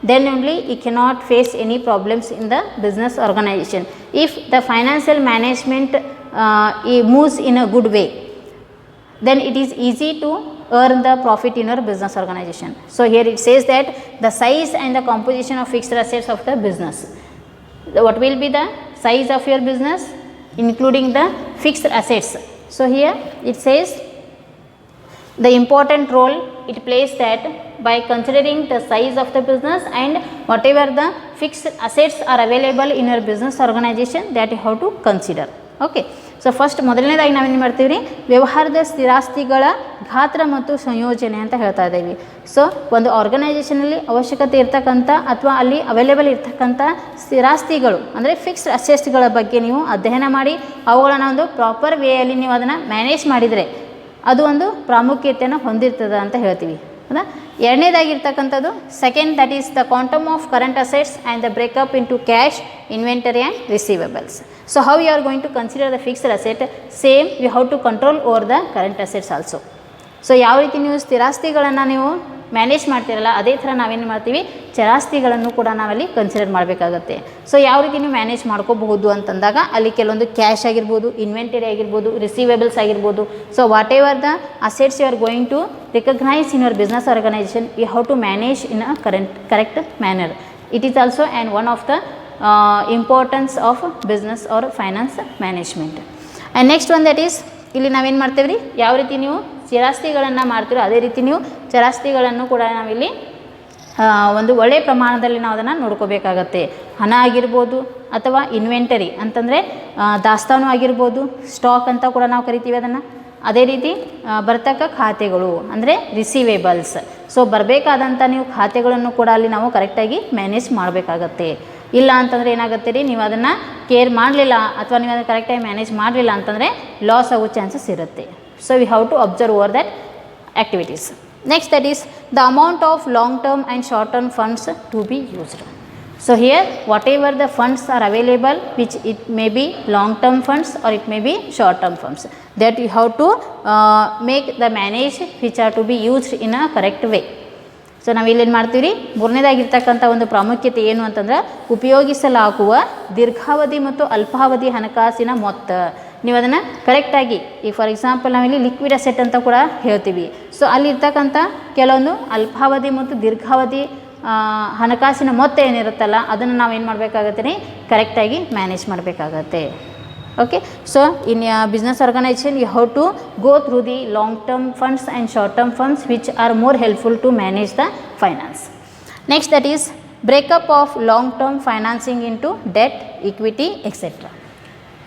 Speaker 1: Then only you cannot face any problems in the business organization. If the financial management moves in a good way, then it is easy to earn the profit in your business organization. So here it says that the size and the composition of fixed assets of the business. What will be the size of your business, including the fixed assets. So here it says the important role it plays that by considering the size of the business and whatever the fixed assets are available in your business organization, that you have to consider. Okay, so first ಮೊದಲನೇದಾಗಿ ನಾವೇನು ಮಾಡ್ತೀವಿ ರೀ, ವ್ಯವಹಾರದ ಸ್ಥಿರಾಸ್ತಿಗಳ ಗಾತ್ರ ಮತ್ತು ಸಂಯೋಜನೆ ಅಂತ ಹೇಳ್ತಾ ಇದ್ದೀವಿ. ಸೊ ಒಂದು ಆರ್ಗನೈಜೇಷನಲ್ಲಿ ಅವಶ್ಯಕತೆ ಇರ್ತಕ್ಕಂಥ ಅಥವಾ ಅಲ್ಲಿ ಅವೈಲೇಬಲ್ ಇರ್ತಕ್ಕಂಥ ಸ್ಥಿರಾಸ್ತಿಗಳು ಅಂದರೆ ಫಿಕ್ಸ್ಡ್ ಅಸೆಟ್ಸ್ಗಳ ಬಗ್ಗೆ ನೀವು ಅಧ್ಯಯನ ಮಾಡಿ ಅವುಗಳನ್ನು ಒಂದು ಪ್ರಾಪರ್ ವೇಯಲ್ಲಿ ನೀವು ಅದನ್ನು ಮ್ಯಾನೇಜ್ ಮಾಡಿದರೆ ಅದು ಒಂದು ಪ್ರಾಮುಖ್ಯತೆಯನ್ನು ಹೊಂದಿರ್ತದೆ ಅಂತ ಹೇಳ್ತೀವಿ. ಹೌದಾ. ಎರಡನೇದಾಗಿರ್ತಕ್ಕಂಥದ್ದು second, that is the quantum of current assets and the breakup into cash, inventory and receivables. So how you are going to consider the fixed asset, same you have to control over the current assets also. So ಯಾವ ರೀತಿ ನೀವು ಸ್ಥಿರಾಸ್ತಿಗಳನ್ನು ನೀವು ಮ್ಯಾನೇಜ್ ಮಾಡ್ತೀರಲ್ಲ ಅದೇ ಥರ ನಾವೇನು ಮಾಡ್ತೀವಿ, ಚರಾಸ್ತಿಗಳನ್ನು ಕೂಡ ನಾವಲ್ಲಿ ಕನ್ಸಿಡರ್ ಮಾಡಬೇಕಾಗತ್ತೆ. ಸೊ ಯಾವ ರೀತಿ ನೀವು ಮ್ಯಾನೇಜ್ ಮಾಡ್ಕೋಬಹುದು ಅಂತಂದಾಗ ಅಲ್ಲಿ ಕೆಲವೊಂದು ಕ್ಯಾಶ್ ಆಗಿರ್ಬೋದು, ಇನ್ವೆಂಟರಿ ಆಗಿರ್ಬೋದು, ರಿಸೀವೇಬಲ್ಸ್ ಆಗಿರ್ಬೋದು. So whatever the assets you are going to recognise in your business organisation, you have to manage in a correct manner. It is also and one of the importance of business or finance management. And next one that is, ಇಲ್ಲಿ ನಾವೇನು ಮಾಡ್ತೇವೆ ರೀ, ಯಾವ ರೀತಿ ನೀವು ಸ್ಥಿರಾಸ್ತಿಗಳನ್ನು ಮಾಡ್ತೀರೋ ಅದೇ ರೀತಿ ನೀವು ಚರಾಸ್ತಿಗಳನ್ನು ಕೂಡ ನಾವಿಲ್ಲಿ ಒಂದು ಒಳ್ಳೆಯ ಪ್ರಮಾಣದಲ್ಲಿ ನಾವು ಅದನ್ನು ನೋಡ್ಕೋಬೇಕಾಗತ್ತೆ. ಹಣ ಆಗಿರ್ಬೋದು ಅಥವಾ ಇನ್ವೆಂಟರಿ ಅಂತಂದರೆ ದಾಸ್ತಾನು ಆಗಿರ್ಬೋದು, ಸ್ಟಾಕ್ ಅಂತ ಕೂಡ ನಾವು ಕರಿತೀವಿ ಅದನ್ನು. ಅದೇ ರೀತಿ ಬರ್ತಕ್ಕ ಖಾತೆಗಳು ಅಂದರೆ ರಿಸೀವೇಬಲ್ಸ್. ಸೊ ಬರಬೇಕಾದಂಥ ನೀವು ಖಾತೆಗಳನ್ನು ಕೂಡ ಅಲ್ಲಿ ನಾವು ಕರೆಕ್ಟಾಗಿ ಮ್ಯಾನೇಜ್ ಮಾಡಬೇಕಾಗತ್ತೆ. ಇಲ್ಲ ಅಂತಂದರೆ ಏನಾಗುತ್ತೆ ರೀ, ನೀವು ಅದನ್ನು ಕೇರ್ ಮಾಡಲಿಲ್ಲ ಅಥವಾ ನೀವು ಅದನ್ನು ಕರೆಕ್ಟಾಗಿ ಮ್ಯಾನೇಜ್ ಮಾಡಲಿಲ್ಲ ಅಂತಂದರೆ ಲಾಸ್ ಆಗೋ ಚಾನ್ಸಸ್ ಇರುತ್ತೆ. So we have to observe over that activities. Next that is the amount of long term and short term funds to be used. So here whatever the funds are available, which it may be long term funds or it may be short term funds, that you have to make the manage which are to be used in a correct way. So ನಾವು ಇಲ್ಲೇನು ಮಾಡ್ತೀವಿ ರೀ, ಮೂರನೇದಾಗಿರ್ತಕ್ಕಂಥ ಒಂದು ಪ್ರಾಮುಖ್ಯತೆ ಏನು ಅಂತಂದ್ರೆ ಉಪಯೋಗಿಸಲಾಗುವ ದೀರ್ಘಾವಧಿ ಮತ್ತು ಅಲ್ಪಾವಧಿ ಹಣಕಾಸಿನ ಮೊತ್ತ. ನೀವು ಅದನ್ನು ಕರೆಕ್ಟಾಗಿ, ಈ ಫಾರ್ ಎಕ್ಸಾಂಪಲ್ ನಾವಿಲ್ಲಿ ಲಿಕ್ವಿಡ್ ಅಸೆಟ್ ಅಂತ ಕೂಡ ಹೇಳ್ತೀವಿ. ಸೊ ಅಲ್ಲಿರ್ತಕ್ಕಂಥ ಕೆಲವೊಂದು ಅಲ್ಪಾವಧಿ ಮತ್ತು ದೀರ್ಘಾವಧಿ ಹಣಕಾಸಿನ ಮೊತ್ತ ಏನಿರುತ್ತಲ್ಲ ಅದನ್ನು ನಾವೇನು ಮಾಡಬೇಕಾಗತ್ತೆ ರೀ, ಕರೆಕ್ಟಾಗಿ ಮ್ಯಾನೇಜ್ ಮಾಡಬೇಕಾಗತ್ತೆ. Okay, so in a business organization you have to go through the long term funds and short term funds which are more helpful to manage the finance. Next, that is breakup of long term financing into debt, equity, etc.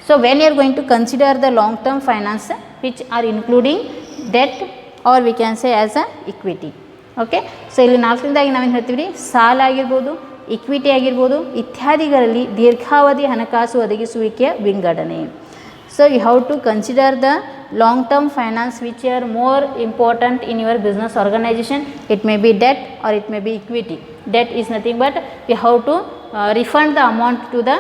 Speaker 1: So when you are going to consider the long term finance which are including debt or we can say as a equity. Okay, so ಇಲ್ಲಿ ನಾಲ್ಕನೇದಾಗಿ ನಾವೇನು ಹೇಳ್ತೀವಿ ರೀ, ಸಾಲ ಆಗಿರ್ಬೋದು, ಇಕ್ವಿಟಿ ಆಗಿರ್ಬೋದು ಇತ್ಯಾದಿಗಳಲ್ಲಿ ದೀರ್ಘಾವಧಿ ಹಣಕಾಸು ಒದಗಿಸುವಿಕೆಯ ವಿಂಗಡಣೆ. So you have to consider the long term finance which are more important in your business organisation. It may be debt or it may be equity. Debt is nothing but you have to refund the amount to the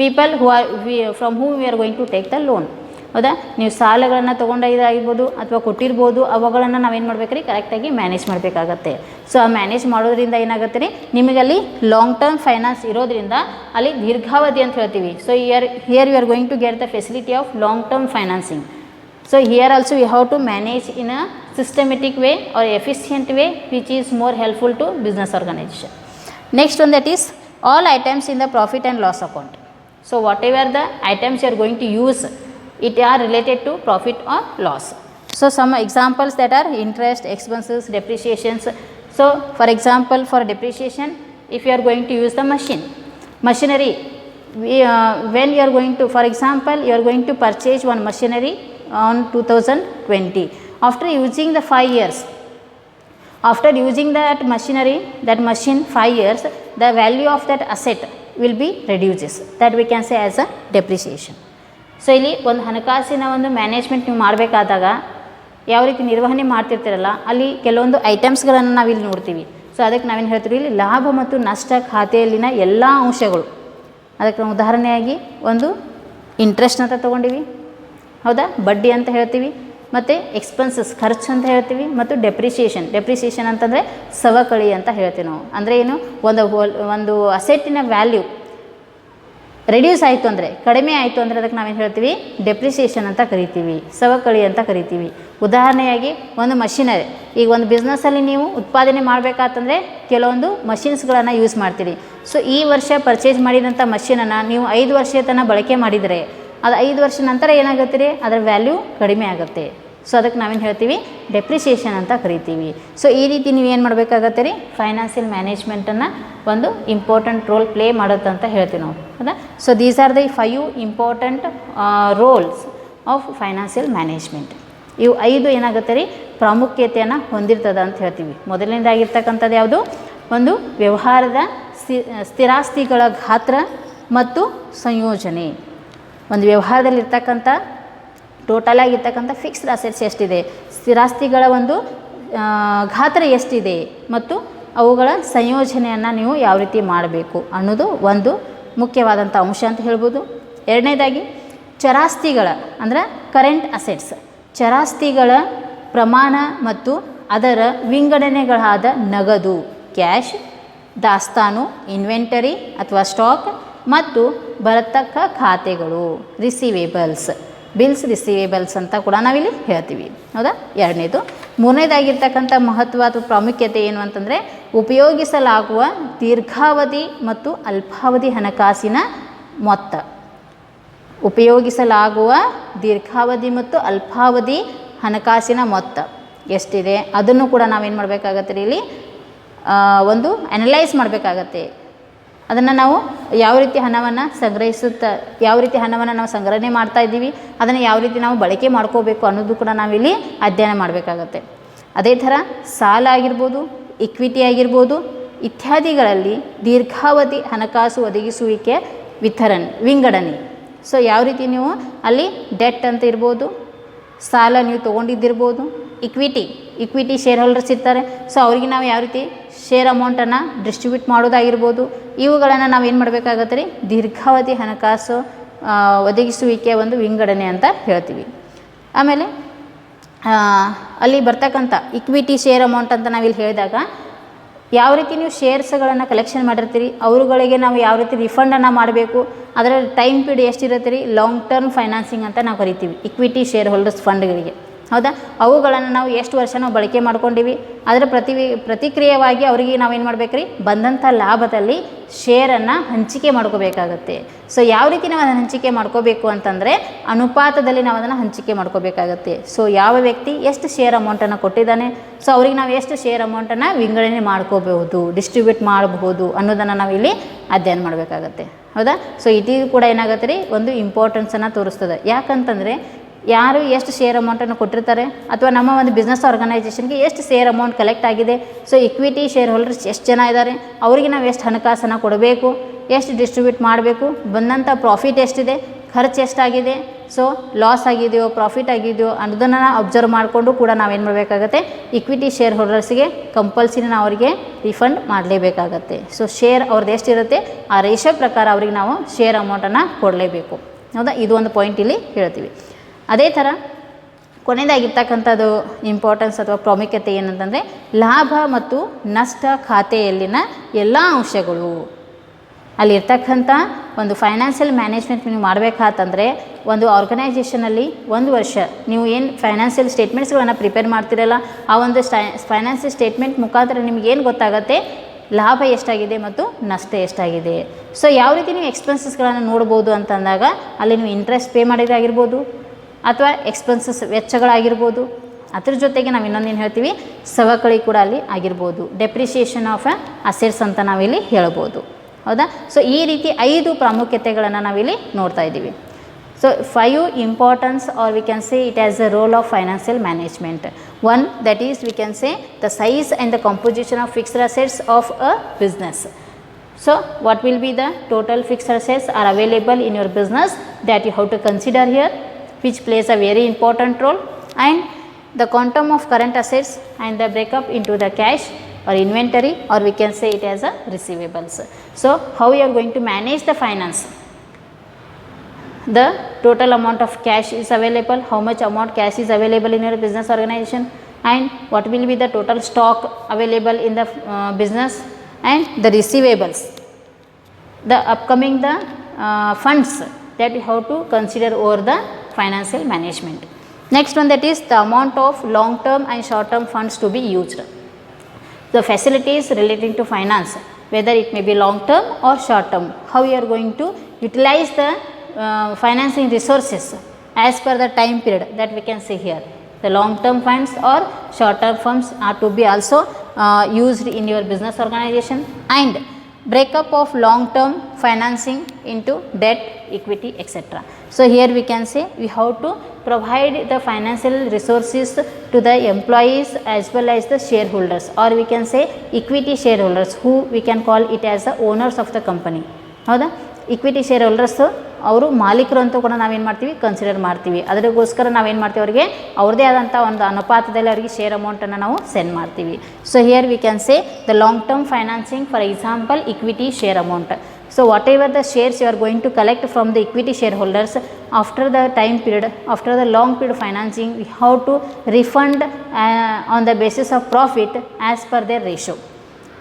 Speaker 1: people who are from whom we are going to take the loan. ಹೌದಾ, ನೀವು ಸಾಲಗಳನ್ನು ತೊಗೊಂಡಿದ್ದಾಗಿರ್ಬೋದು ಅಥವಾ ಕೊಟ್ಟಿರ್ಬೋದು, ಅವುಗಳನ್ನು ನಾವೇನು ಮಾಡ್ಬೇಕು ರೀ, ಕರೆಕ್ಟಾಗಿ ಮ್ಯಾನೇಜ್ ಮಾಡಬೇಕಾಗತ್ತೆ. ಸೊ ಆ ಮ್ಯಾನೇಜ್ ಮಾಡೋದ್ರಿಂದ ಏನಾಗುತ್ತೆ ರೀ, ನಿಮಗಲ್ಲಿ ಲಾಂಗ್ ಟರ್ಮ್ ಫೈನಾನ್ಸ್ ಇರೋದ್ರಿಂದ ಅಲ್ಲಿ ದೀರ್ಘಾವಧಿ ಅಂತ ಹೇಳ್ತೀವಿ. So here we are going to get the facility of long term financing. So here also we have to manage in a systematic way or efficient way, which is more helpful to business organization. Next one, that is all items in the profit and loss account. So whatever the items you are going to use, it are related to profit or loss. So some examples that are interest, expenses, depreciations. So for example, for depreciation, if you are going to use the machinery, when you are going to, for example, you are going to purchase one machinery on 2020. After using the 5 years, after using that machinery, that machine 5 years, the value of that asset will be reduces. That we can say as a depreciation. So ಇಲ್ಲಿ ಒಂದು ಹಣಕಾಸಿನ ಒಂದು ಮ್ಯಾನೇಜ್ಮೆಂಟ್ ನೀವು ಮಾಡಬೇಕಾದಾಗ ಯಾವ ರೀತಿ ನಿರ್ವಹಣೆ ಮಾಡ್ತಿರ್ತೀರಲ್ಲ, ಅಲ್ಲಿ ಕೆಲವೊಂದು ಐಟಮ್ಸ್ಗಳನ್ನು ನಾವಿಲ್ಲಿ ನೋಡ್ತೀವಿ. ಸೊ ಅದಕ್ಕೆ ನಾವೇನು ಹೇಳ್ತೀವಿ, ಇಲ್ಲಿ ಲಾಭ ಮತ್ತು ನಷ್ಟ ಖಾತೆಯಲ್ಲಿನ ಎಲ್ಲ ಅಂಶಗಳು. ಅದಕ್ಕೆ ನಾವು ಉದಾಹರಣೆಯಾಗಿ ಒಂದು ಇಂಟ್ರೆಸ್ಟ್ ಅಂತ ತೊಗೊಂಡಿವಿ, ಹೌದಾ, ಬಡ್ಡಿ ಅಂತ ಹೇಳ್ತೀವಿ, ಮತ್ತು ಎಕ್ಸ್ಪೆನ್ಸಸ್ ಖರ್ಚು ಅಂತ ಹೇಳ್ತೀವಿ, ಮತ್ತು ಡೆಪ್ರಿಸಿಯೇಷನ್ ಅಂತಂದರೆ ಸವಕಳಿ ಅಂತ ಹೇಳ್ತೀವಿ ನಾವು. ಅಂದರೆ ಏನು, ಒಂದು ಅಸೆಟ್ಟಿನ ವ್ಯಾಲ್ಯೂ ರೆಡ್ಯೂಸ್ ಆಯಿತು ಅಂದರೆ, ಕಡಿಮೆ ಆಯಿತು ಅಂದರೆ ಅದಕ್ಕೆ ನಾವೇನು ಹೇಳ್ತೀವಿ, ಡೆಪ್ರಿಸಿಯೇಷನ್ ಅಂತ ಕರಿತೀವಿ, ಸವಕಳಿ ಅಂತ ಕರಿತೀವಿ. ಉದಾಹರಣೆಯಾಗಿ ಒಂದು ಮಷಿನರಿ, ಈಗ ಒಂದು ಬಿಸ್ನೆಸ್ಸಲ್ಲಿ ನೀವು ಉತ್ಪಾದನೆ ಮಾಡಬೇಕಾತಂದರೆ ಕೆಲವೊಂದು ಮಷಿನ್ಸ್ಗಳನ್ನು ಯೂಸ್ ಮಾಡ್ತೀರಿ. ಸೊ ಈ ವರ್ಷ ಪರ್ಚೇಸ್ ಮಾಡಿದಂಥ ಮಷಿನನ್ನು ನೀವು 5 ವರ್ಷ ತನಕ ಬಳಕೆ ಮಾಡಿದರೆ, ಅದು 5 ವರ್ಷ ನಂತರ ಏನಾಗುತ್ತೆ ರೀ, ಅದರ ವ್ಯಾಲ್ಯೂ ಕಡಿಮೆ ಆಗುತ್ತೆ. ಸೊ ಅದಕ್ಕೆ ನಾವೇನು ಹೇಳ್ತೀವಿ, ಡೆಪ್ರಿಸಿಯೇಷನ್ ಅಂತ ಕರಿತೀವಿ. ಸೊ ಈ ರೀತಿ ನೀವು ಏನು ಮಾಡಬೇಕಾಗತ್ತೆ ರೀ, ಫೈನಾನ್ಷಿಯಲ್ ಮ್ಯಾನೇಜ್ಮೆಂಟನ್ನು ಒಂದು ಇಂಪಾರ್ಟೆಂಟ್ ರೋಲ್ ಪ್ಲೇ ಮಾಡುತ್ತೆ ಅಂತ ಹೇಳ್ತೀವಿ ನಾವು, ಹೌದಾ. So these are the 5 important roles of financial management. ಇವು 5 ಏನಾಗುತ್ತೆ ರೀ, ಪ್ರಾಮುಖ್ಯತೆಯನ್ನು ಹೊಂದಿರ್ತದೆ ಅಂತ ಹೇಳ್ತೀವಿ. ಮೊದಲನೇದಾಗಿರ್ತಕ್ಕಂಥದ್ದು ಯಾವುದು, ಒಂದು ವ್ಯವಹಾರದ ಸ್ಥಿರಾಸ್ತಿಗಳ ಗಾತ್ರ ಮತ್ತು ಸಂಯೋಜನೆ. ಒಂದು ವ್ಯವಹಾರದಲ್ಲಿರ್ತಕ್ಕಂಥ ಟೋಟಲ್ ಆಗಿರ್ತಕ್ಕಂಥ ಫಿಕ್ಸ್ಡ್ ಅಸೆಟ್ಸ್ ಎಷ್ಟಿದೆ, ಸ್ಥಿರಾಸ್ತಿಗಳ ಒಂದು ಗಾತ್ರ ಎಷ್ಟಿದೆ, ಮತ್ತು ಅವುಗಳ ಸಂಯೋಜನೆಯನ್ನು ನೀವು ಯಾವ ರೀತಿ ಮಾಡಬೇಕು ಅನ್ನೋದು ಒಂದು ಮುಖ್ಯವಾದಂಥ ಅಂಶ ಅಂತ ಹೇಳ್ಬೋದು. ಎರಡನೇದಾಗಿ ಚರಾಸ್ತಿಗಳ ಅಂದರೆ ಕರೆಂಟ್ ಅಸೆಟ್ಸ್, ಚರಾಸ್ತಿಗಳ ಪ್ರಮಾಣ ಮತ್ತು ಅದರ ವಿಂಗಡಣೆಗಳಾದ ನಗದು, ಕ್ಯಾಶ್, ದಾಸ್ತಾನು, ಇನ್ವೆಂಟರಿ ಅಥವಾ ಸ್ಟಾಕ್, ಮತ್ತು ಬರತಕ್ಕ ಖಾತೆಗಳು, ರಿಸೀವೇಬಲ್ಸ್, ಬಿಲ್ಸ್ ರಿಸೀವೇಬಲ್ಸ್ ಅಂತ ಕೂಡ ನಾವಿಲ್ಲಿ ಹೇಳ್ತೀವಿ, ಹೌದಾ. ಎರಡನೇದು. ಮೂರನೇದಾಗಿರ್ತಕ್ಕಂಥ ಮಹತ್ವ ಅಥವಾ ಪ್ರಾಮುಖ್ಯತೆ ಏನು ಅಂತಂದರೆ, ಉಪಯೋಗಿಸಲಾಗುವ ದೀರ್ಘಾವಧಿ ಮತ್ತು ಅಲ್ಪಾವಧಿ ಹಣಕಾಸಿನ ಮೊತ್ತ. ಉಪಯೋಗಿಸಲಾಗುವ ದೀರ್ಘಾವಧಿ ಮತ್ತು ಅಲ್ಪಾವಧಿ ಹಣಕಾಸಿನ ಮೊತ್ತ ಎಷ್ಟಿದೆ ಅದನ್ನು ಕೂಡ ನಾವೇನು ಮಾಡಬೇಕಾಗತ್ತೆ ರೀ, ಇಲ್ಲಿ ಒಂದು ಅನಲೈಸ್ ಮಾಡಬೇಕಾಗತ್ತೆ. ಅದನ್ನು ನಾವು ಯಾವ ರೀತಿ ಹಣವನ್ನು ಯಾವ ರೀತಿ ಹಣವನ್ನು ನಾವು ಸಂಗ್ರಹಣೆ ಮಾಡ್ತಾ ಇದ್ದೀವಿ, ಅದನ್ನು ಯಾವ ರೀತಿ ನಾವು ಬಳಕೆ ಮಾಡ್ಕೋಬೇಕು ಅನ್ನೋದು ಕೂಡ ನಾವಿಲ್ಲಿ ಅಧ್ಯಯನ ಮಾಡಬೇಕಾಗತ್ತೆ. ಅದೇ ಥರ ಸಾಲ ಆಗಿರ್ಬೋದು, ಇಕ್ವಿಟಿ ಆಗಿರ್ಬೋದು ಇತ್ಯಾದಿಗಳಲ್ಲಿ ದೀರ್ಘಾವಧಿ ಹಣಕಾಸು ಒದಗಿಸುವಿಕೆ ವಿಂಗಡಣೆ. ಸೊ ಯಾವ ರೀತಿ ನೀವು ಅಲ್ಲಿ ಡೆಟ್ ಅಂತ ಇರ್ಬೋದು, ಸಾಲ ನೀವು ತೊಗೊಂಡಿದ್ದಿರ್ಬೋದು, ಇಕ್ವಿಟಿ ಶೇರ್ ಹೋಲ್ಡರ್ಸ್ ಇರ್ತಾರೆ. ಸೊ ಅವ್ರಿಗೆ ನಾವು ಯಾವ ರೀತಿ ಶೇರ್ ಅಮೌಂಟನ್ನು ಡಿಸ್ಟ್ರಿಬ್ಯೂಟ್ ಮಾಡೋದಾಗಿರ್ಬೋದು, ಇವುಗಳನ್ನು ನಾವು ಏನು ಮಾಡಬೇಕಾಗತ್ತೆ ರೀ, ದೀರ್ಘಾವಧಿ ಹಣಕಾಸು ಒದಗಿಸುವಿಕೆ ಒಂದು ವಿಂಗಡಣೆ ಅಂತ ಹೇಳ್ತೀವಿ. ಆಮೇಲೆ ಅಲ್ಲಿ ಬರ್ತಕ್ಕಂಥ ಇಕ್ವಿಟಿ ಶೇರ್ ಅಮೌಂಟ್ ಅಂತ ನಾವಿಲ್ಲಿ ಹೇಳಿದಾಗ ಯಾವ ರೀತಿ ನೀವು ಶೇರ್ಸ್ಗಳನ್ನು ಕಲೆಕ್ಷನ್ ಮಾಡಿರ್ತೀರಿ, ಅವರುಗಳಿಗೆ ನಾವು ಯಾವ ರೀತಿ ರಿಫಂಡನ್ನು ಮಾಡಬೇಕು, ಅದರ ಟೈಮ್ ಪೀರಿಯಡ್ ಎಷ್ಟಿರುತ್ತೆ ರೀ, ಲಾಂಗ್ ಟರ್ಮ್ ಫೈನಾನ್ಸಿಂಗ್ ಅಂತ ನಾವು ಕರಿತೀವಿ ಇಕ್ವಿಟಿ ಶೇರ್ ಹೋಲ್ಡರ್ಸ್ ಫಂಡ್ಗಳಿಗೆ, ಹೌದಾ. ಅವುಗಳನ್ನು ನಾವು ಎಷ್ಟು ವರ್ಷ ನಾವು ಬಳಕೆ ಮಾಡ್ಕೊಂಡಿವಿ, ಅದರ ಪ್ರತಿಕ್ರಿಯೆಯಾಗಿ ಅವರಿಗೆ ನಾವೇನು ಮಾಡಬೇಕು ರೀ, ಬಂದಂಥ ಲಾಭದಲ್ಲಿ ಶೇರನ್ನು ಹಂಚಿಕೆ ಮಾಡ್ಕೋಬೇಕಾಗತ್ತೆ. ಸೊ ಯಾವ ರೀತಿ ನಾವು ಅದನ್ನು ಹಂಚಿಕೆ ಮಾಡ್ಕೋಬೇಕು ಅಂತಂದರೆ ಅನುಪಾತದಲ್ಲಿ ನಾವು ಅದನ್ನು ಹಂಚಿಕೆ ಮಾಡ್ಕೋಬೇಕಾಗತ್ತೆ. ಸೊ ಯಾವ ವ್ಯಕ್ತಿ ಎಷ್ಟು ಶೇರ್ ಅಮೌಂಟನ್ನು ಕೊಟ್ಟಿದ್ದಾನೆ, ಸೊ ಅವ್ರಿಗೆ ನಾವು ಎಷ್ಟು ಶೇರ್ ಅಮೌಂಟನ್ನು ವಿಂಗಡಣೆ ಮಾಡ್ಕೋಬಹುದು, ಡಿಸ್ಟ್ರಿಬ್ಯೂಟ್ ಮಾಡಬಹುದು ಅನ್ನೋದನ್ನು ನಾವು ಇಲ್ಲಿ ಅಧ್ಯಯನ ಮಾಡಬೇಕಾಗತ್ತೆ, ಹೌದಾ. ಸೊ ಇದು ಕೂಡ ಏನಾಗುತ್ತೆ ರೀ, ಒಂದು ಇಂಪಾರ್ಟೆನ್ಸನ್ನು ತೋರಿಸ್ತದೆ. ಯಾಕಂತಂದರೆ ಯಾರು ಎಷ್ಟು ಶೇರ್ ಅಮೌಂಟನ್ನು ಕೊಟ್ಟಿರ್ತಾರೆ, ಅಥವಾ ನಮ್ಮ ಒಂದು ಬಿಸ್ನೆಸ್ ಆರ್ಗನೈಜೇಷನ್ಗೆ ಎಷ್ಟು ಶೇರ್ ಅಮೌಂಟ್ ಕಲೆಕ್ಟ್ ಆಗಿದೆ, ಸೊ ಇಕ್ವಿಟಿ ಶೇರ್ ಹೋಲ್ಡರ್ಸ್ ಎಷ್ಟು ಜನ ಇದ್ದಾರೆ, ಅವರಿಗೆ ನಾವು ಎಷ್ಟು ಹಣಕಾಸನ್ನು ಕೊಡಬೇಕು, ಎಷ್ಟು ಡಿಸ್ಟ್ರಿಬ್ಯೂಟ್ ಮಾಡಬೇಕು, ಬಂದಂಥ ಪ್ರಾಫಿಟ್ ಎಷ್ಟಿದೆ, ಖರ್ಚು ಎಷ್ಟಾಗಿದೆ, ಸೊ ಲಾಸ್ ಆಗಿದೆಯೋ ಪ್ರಾಫಿಟ್ ಆಗಿದೆಯೋ ಅನ್ನೋದನ್ನು ಅಬ್ಸರ್ವ್ ಮಾಡಿಕೊಂಡು ಕೂಡ ನಾವೇನು ಮಾಡಬೇಕಾಗತ್ತೆ, ಇಕ್ವಿಟಿ ಶೇರ್ ಹೋಲ್ಡರ್ಸಿಗೆ ಕಂಪಲ್ಸರಿ ನಾವು ಅವರಿಗೆ ರಿಫಂಡ್ ಮಾಡಲೇಬೇಕಾಗತ್ತೆ. ಸೊ ಶೇರ್ ಅವ್ರದ್ದು ಎಷ್ಟಿರುತ್ತೆ ಆ ರೇಷೋ ಪ್ರಕಾರ ಅವ್ರಿಗೆ ನಾವು ಶೇರ್ ಅಮೌಂಟನ್ನು ಕೊಡಲೇಬೇಕು. ಹೌದಾ, ಇದು ಒಂದು ಪಾಯಿಂಟ್ ಇಲ್ಲಿ ಹೇಳ್ತೀವಿ. ಅದೇ ಥರ ಕೊನೆಯದಾಗಿರ್ತಕ್ಕಂಥದ್ದು ಇಂಪಾರ್ಟೆನ್ಸ್ ಅಥವಾ ಪ್ರಾಮುಖ್ಯತೆ ಏನಂತಂದರೆ, ಲಾಭ ಮತ್ತು ನಷ್ಟ ಖಾತೆಯಲ್ಲಿನ ಎಲ್ಲ ಅಂಶಗಳು. ಅಲ್ಲಿರ್ತಕ್ಕಂಥ ಒಂದು ಫೈನಾನ್ಷಿಯಲ್ ಮ್ಯಾನೇಜ್ಮೆಂಟ್ ನೀವು ಮಾಡಬೇಕಾತಂದರೆ, ಒಂದು ಆರ್ಗನೈಜೇಷನಲ್ಲಿ ಒಂದು ವರ್ಷ ನೀವು ಏನು ಫೈನಾನ್ಷಿಯಲ್ ಸ್ಟೇಟ್ಮೆಂಟ್ಸ್ಗಳನ್ನು ಪ್ರಿಪೇರ್ ಮಾಡ್ತಿರಲ್ಲ, ಆ ಒಂದು ಫೈನಾನ್ಷಿಯಲ್ ಸ್ಟೇಟ್ಮೆಂಟ್ ಮುಖಾಂತರ ನಿಮಗೇನು ಗೊತ್ತಾಗುತ್ತೆ, ಲಾಭ ಎಷ್ಟಾಗಿದೆ ಮತ್ತು ನಷ್ಟ ಎಷ್ಟಾಗಿದೆ. ಸೊ ಯಾವ ರೀತಿ ನೀವು ಎಕ್ಸ್ಪೆನ್ಸಸ್ಗಳನ್ನು ನೋಡ್ಬೋದು ಅಂತಂದಾಗ, ಅಲ್ಲಿ ನೀವು ಇಂಟ್ರೆಸ್ಟ್ ಪೇ ಮಾಡಿದಾಗಿರ್ಬೋದು ಅಥವಾ ಎಕ್ಸ್ಪೆನ್ಸಸ್ ವೆಚ್ಚಗಳಾಗಿರ್ಬೋದು. ಅದ್ರ ಜೊತೆಗೆ ನಾವು ಇನ್ನೊಂದೇನು ಹೇಳ್ತೀವಿ, ಸವಕಳಿ ಕೂಡ ಅಲ್ಲಿ ಆಗಿರ್ಬೋದು, ಡೆಪ್ರಿಸಿಯೇಷನ್ ಆಫ್ ಅಸೆಟ್ಸ್ ಅಂತ ನಾವಿಲ್ಲಿ ಹೇಳ್ಬೋದು. ಹೌದಾ, ಸೊ ಈ ರೀತಿ 5 ಪ್ರಾಮುಖ್ಯತೆಗಳನ್ನು ನಾವಿಲ್ಲಿ ನೋಡ್ತಾ ಇದ್ದೀವಿ. So 5 importance are we can say it as a role of financial management. 1 that is we can say the size and the composition of fixed assets of a business. So what will be the total fixed assets are available in your business that you have to consider here, which plays a very important role, and the quantum of current assets and the breakup into the cash or inventory, or we can say it as a receivables. So how you are going to manage the finance, the total amount of cash is available, how much amount cash is available in your business organization, and what will be the total stock available in the business, and the receivables, the upcoming the funds that you have to consider over the financial management. Next one, that is the amount of long term and short term funds to be used. The facilities relating to finance, whether it may be long term or short term, how you are going to utilize the financing resources as per the time period that we can see here. The long term funds or short term funds are to be also used in your business organization, and breakup of long term financing into debt, equity, etc. So here we can say we have to provide the financial resources to the employees as well as the shareholders, or we can say equity shareholders, who we can call it as the owners of the company. ಹೌದಾ, ಇಕ್ವಿಟಿ ಶೇರ್ ಹೋಲ್ಡರ್ಸ್ ಅವರು ಮಾಲೀಕರು ಅಂತ ಕೂಡ ನಾವೇನು ಮಾಡ್ತೀವಿ, ಕನ್ಸಿಡರ್ ಮಾಡ್ತೀವಿ. ಅದಕ್ಕೋಸ್ಕರ ನಾವೇನು ಮಾಡ್ತೀವಿ, ಅವರಿಗೆ ಅವ್ರದ್ದೇ ಆದಂಥ ಒಂದು ಅನುಪಾತದಲ್ಲಿ ಅವರಿಗೆ ಶೇರ್ ಅಮೌಂಟನ್ನು ನಾವು ಸೆಂಡ್ ಮಾಡ್ತೀವಿ. So here V can say the long term financing, for example equity share amount. So whatever the shares you are going to collect from the equity shareholders, after the time period, after the long period financing, we have to refund on the basis of profit as per their ratio.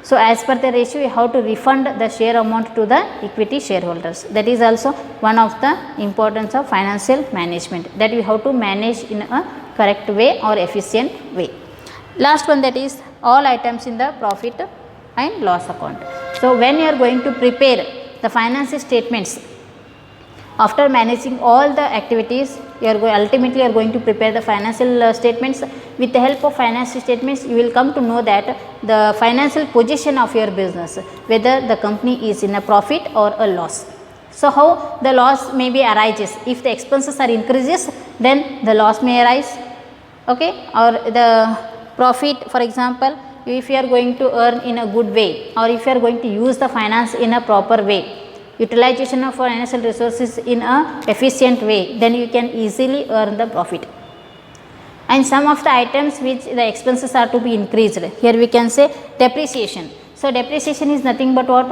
Speaker 1: So as per the ratio, you have to refund the share amount to the equity shareholders. That is also one of the importance of financial management, that we have to manage in a correct way or efficient way. Last one, that is all items in the profit and loss account. So when you are going to prepare the financial statements, after managing all the activities, you are ultimately you are going to prepare the financial statements. With the help of financial statements, you will come to know that the financial position of your business, whether the company is in a profit or a loss. So how the loss may be arises, if the expenses are increases, then the loss may arise, okay, or the profit, for example, if you are going to earn in a good way, or if you are going to use the finance in a proper way, utilization of financial resources in a efficient way, then you can easily earn the profit. And some of the items which the expenses are to be increased, here we can say depreciation. So depreciation is nothing but what,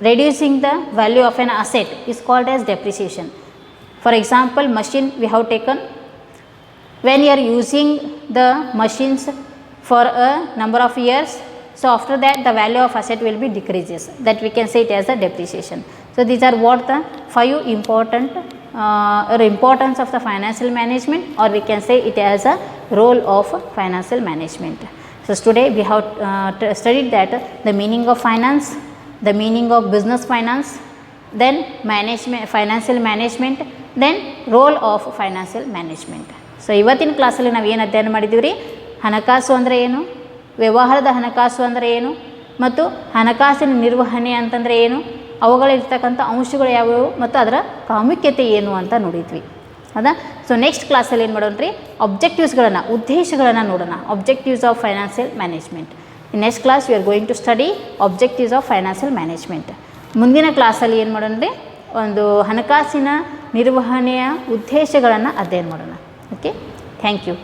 Speaker 1: reducing the value of an asset is called as depreciation. For example, machine we have taken, when you are using the machines for a number of years, so after that the value of asset will be decreases, that we can say it as a depreciation. So these are what the 5 important importance of the financial management, or we can say it as a role of financial management. So today we have studied that the meaning of finance, the meaning of business finance, then management, financial management, then role of financial management. So ಇವತ್ತಿನ ಕ್ಲಾಸಲ್ಲಿ ನಾವು ಏನು ಅಧ್ಯಯನ ಮಾಡಿದ್ದೀವಿ ರೀ, ಹಣಕಾಸು ಅಂದರೆ ಏನು, ವ್ಯವಹಾರದ ಹಣಕಾಸು ಅಂದರೆ ಏನು, ಮತ್ತು ಹಣಕಾಸಿನ ನಿರ್ವಹಣೆ ಅಂತಂದರೆ ಏನು, ಅವುಗಳಿರ್ತಕ್ಕಂಥ ಅಂಶಗಳು ಯಾವುವು ಮತ್ತು ಅದರ ಪ್ರಾಮುಖ್ಯತೆ ಏನು ಅಂತ ನೋಡಿದ್ವಿ. ಹೌದಾ. ಸೊ ನೆಕ್ಸ್ಟ್ ಕ್ಲಾಸಲ್ಲಿ ಏನು ಮಾಡೋಣ ರೀ, ಒಬ್ಜೆಕ್ಟಿವ್ಸ್ಗಳನ್ನು, ಉದ್ದೇಶಗಳನ್ನು ನೋಡೋಣ. Objectives of financial management. In next class we are going to study objectives of financial management. ಮುಂದಿನ ಕ್ಲಾಸಲ್ಲಿ ಏನು ಮಾಡೋಣ ರೀ, ಒಂದು ಹಣಕಾಸಿನ ನಿರ್ವಹಣೆಯ ಉದ್ದೇಶಗಳನ್ನು ಅಧ್ಯಯನ ಮಾಡೋಣ. Okay, thank you.